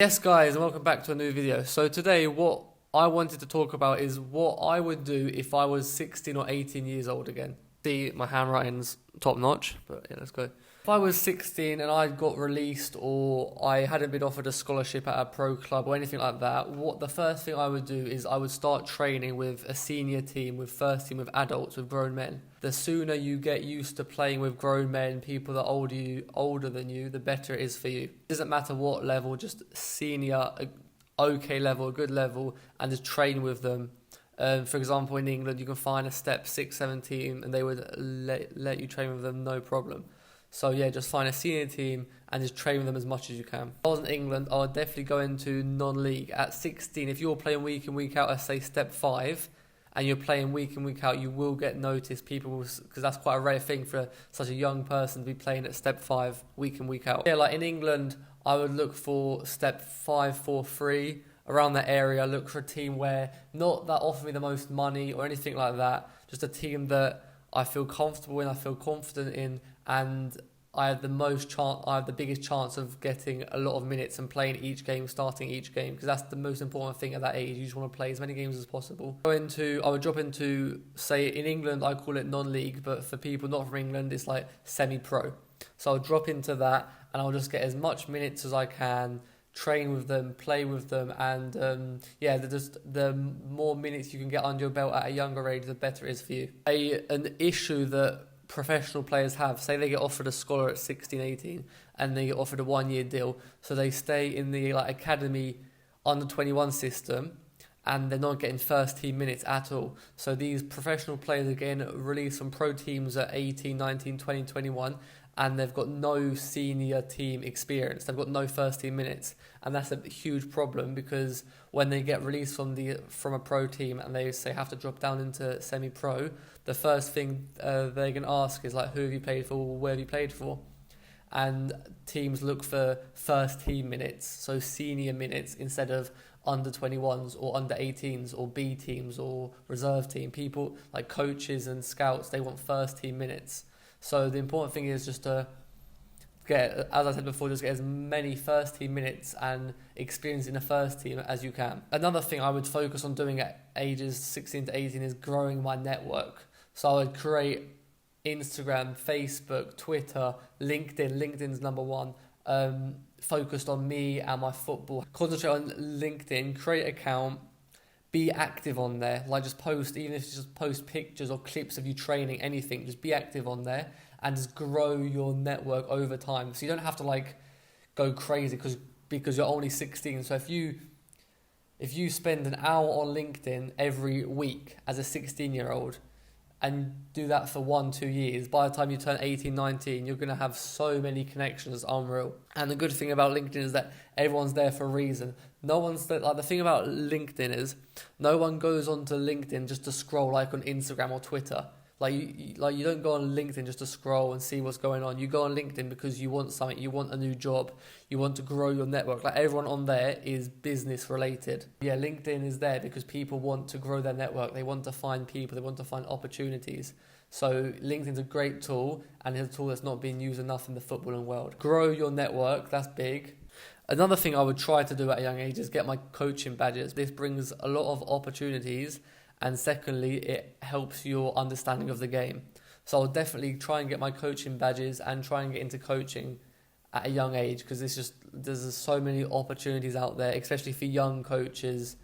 Yes guys, and welcome back to a new video. So today what I wanted to talk about is what I would do if I was 16 or 18 years old again. See, my handwriting's top notch, but yeah, let's go. If I was 16 and I got released or I hadn't been offered a scholarship at a pro club or anything like that, what the first thing I would do is I would start training with a senior team, with first team, with adults, with grown men. The sooner you get used to playing with grown men, people that are older than you, the better it is for you. It doesn't matter what level, just senior, okay level, a good level, and just train with them. For example, in England, you can find a step 6, 7 team and they would let you train with them, no problem. So yeah, just find a senior team and just train with them as much as you can. If I was in England, I would definitely go into non-league. At 16, if you're playing week in, week out, let's say step 5, and you're playing week in, week out, you will get noticed. People will, because that's quite a rare thing for such a young person to be playing at step 5, week in, week out. Yeah, like in England, I would look for step 5, 4, 3, around that area. Look for a team where, not that offer me the most money or anything like that, just a team that I feel comfortable in, I feel confident in, and I have the biggest chance of getting a lot of minutes and playing each game, starting each game, because that's the most important thing at that age. You just want to play as many games as possible. I would drop into, say in England, I call it non-league, but for people not from England, it's like semi-pro. So I'll drop into that and I'll just get as much minutes as I can, train with them, play with them, and the more minutes you can get under your belt at a younger age, the better it is for you. An issue that professional players have, say they get offered a scholar at 16, 18, and they get offered a 1-year deal, so they stay in the academy under 21 system, and they're not getting first team minutes at all. So these professional players are getting released from pro teams at 18, 19, 20, 21, and they've got no senior team experience. They've got no first team minutes, and that's a huge problem, because when they get released from a pro team and they say have to drop down into semi-pro, the first thing they're going to ask is like, who have you played for, where have you played for? And teams look for first team minutes, so senior minutes, instead of under 21s or under 18s or B teams or reserve team. People like coaches and scouts, they want first team minutes. So the important thing is just to get, as I said before, just get as many first team minutes and experience in the first team as you can. Another thing I would focus on doing at ages 16 to 18 is growing my network. So I would create Instagram, Facebook, Twitter, LinkedIn. LinkedIn's number one. Focused on me and my football. Concentrate on LinkedIn, create an account, be active on there. Like just post, even if you just post pictures or clips of you training, anything, just be active on there and just grow your network over time. So you don't have to like go crazy because you're only 16. So if you spend an hour on LinkedIn every week as a 16-year-old, and do that for 1-2 years, by the time you turn 18, 19, you're going to have so many connections, unreal. And the good thing about LinkedIn is that everyone's there for a reason. The thing about LinkedIn is no one goes onto LinkedIn just to scroll like on Instagram or Twitter. You don't go on LinkedIn just to scroll and see what's going on. You go on LinkedIn because you want something, you want a new job, you want to grow your network. Like everyone on there is business related. Yeah, LinkedIn is there because people want to grow their network. They want to find people, they want to find opportunities. So LinkedIn's a great tool, and it's a tool that's not being used enough in the footballing world. Grow your network, that's big. Another thing I would try to do at a young age is get my coaching badges. This brings a lot of opportunities, and secondly, it helps your understanding of the game. So I'll definitely try and get my coaching badges and try and get into coaching at a young age, because there's so many opportunities out there, especially for young coaches.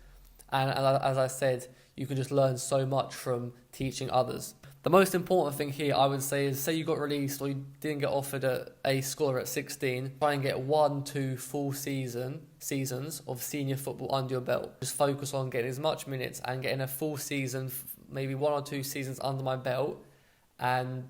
And as I said, you can just learn so much from teaching others. The most important thing here, I would say, is say you got released or you didn't get offered a scholar at 16, try and get 1-2 full seasons of senior football under your belt. Just focus on getting as much minutes and getting a full season, maybe 1 or 2 seasons under my belt, and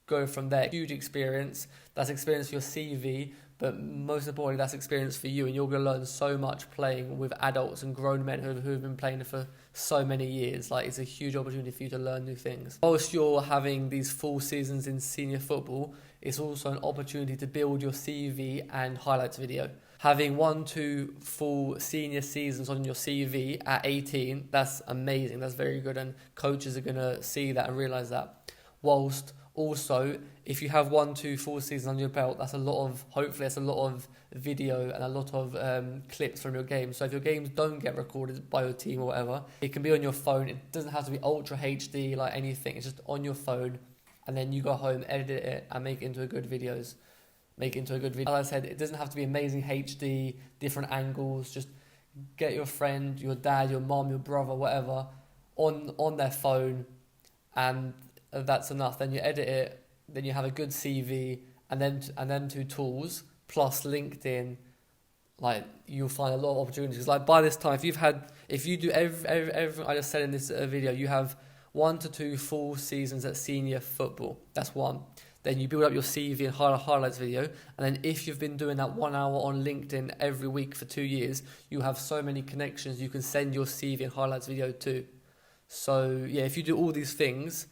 go from there. Huge experience. That's experience for your CV, but most importantly, that's experience for you, and you're going to learn so much playing with adults and grown men who have been playing for so many years. Like, it's a huge opportunity for you to learn new things. Whilst you're having these full seasons in senior football, it's also an opportunity to build your CV and highlights video. Having 1-2 full senior seasons on your CV at 18, that's amazing. That's very good, and coaches are going to see that and realise that. Whilst also, if you have 1-2 full seasons on your belt, hopefully that's a lot of video and a lot of clips from your games. So if your games don't get recorded by your team or whatever, it can be on your phone. It doesn't have to be ultra HD like anything. It's just on your phone, and then you go home, edit it, and make it into a good videos. Make it into a good video. As I said, it doesn't have to be amazing HD, different angles. Just get your friend, your dad, your mom, your brother, whatever, on their phone, and that's enough. Then you edit it, then you have a good CV, and then 2 tools plus LinkedIn. Like, you'll find a lot of opportunities. Like, by this time, if you do everything I just said in this video, you have 1 to 2 full seasons at senior football. That's one. Then you build up your CV and highlights video. And then if you've been doing that 1 hour on LinkedIn every week for 2 years, you have so many connections you can send your CV and highlights video to. So yeah, if you do all these things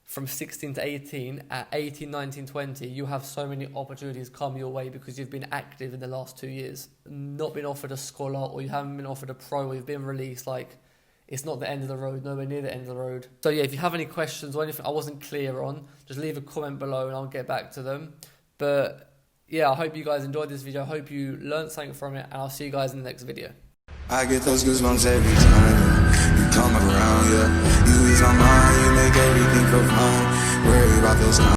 from 16 to 18, at 18, 19, 20, you have so many opportunities come your way because you've been active in the last 2 years. Not been offered a scholar, or you haven't been offered a pro, or you've been released, like, it's not the end of the road, nowhere near the end of the road. So yeah, if you have any questions or anything I wasn't clear on, just leave a comment below and I'll get back to them. But yeah, I hope you guys enjoyed this video. I hope you learned something from it, and I'll see you guys in the next video. I get those goosebumps every time you come around, yeah. You ease my mind, you make everything feel fine. Worry about those times.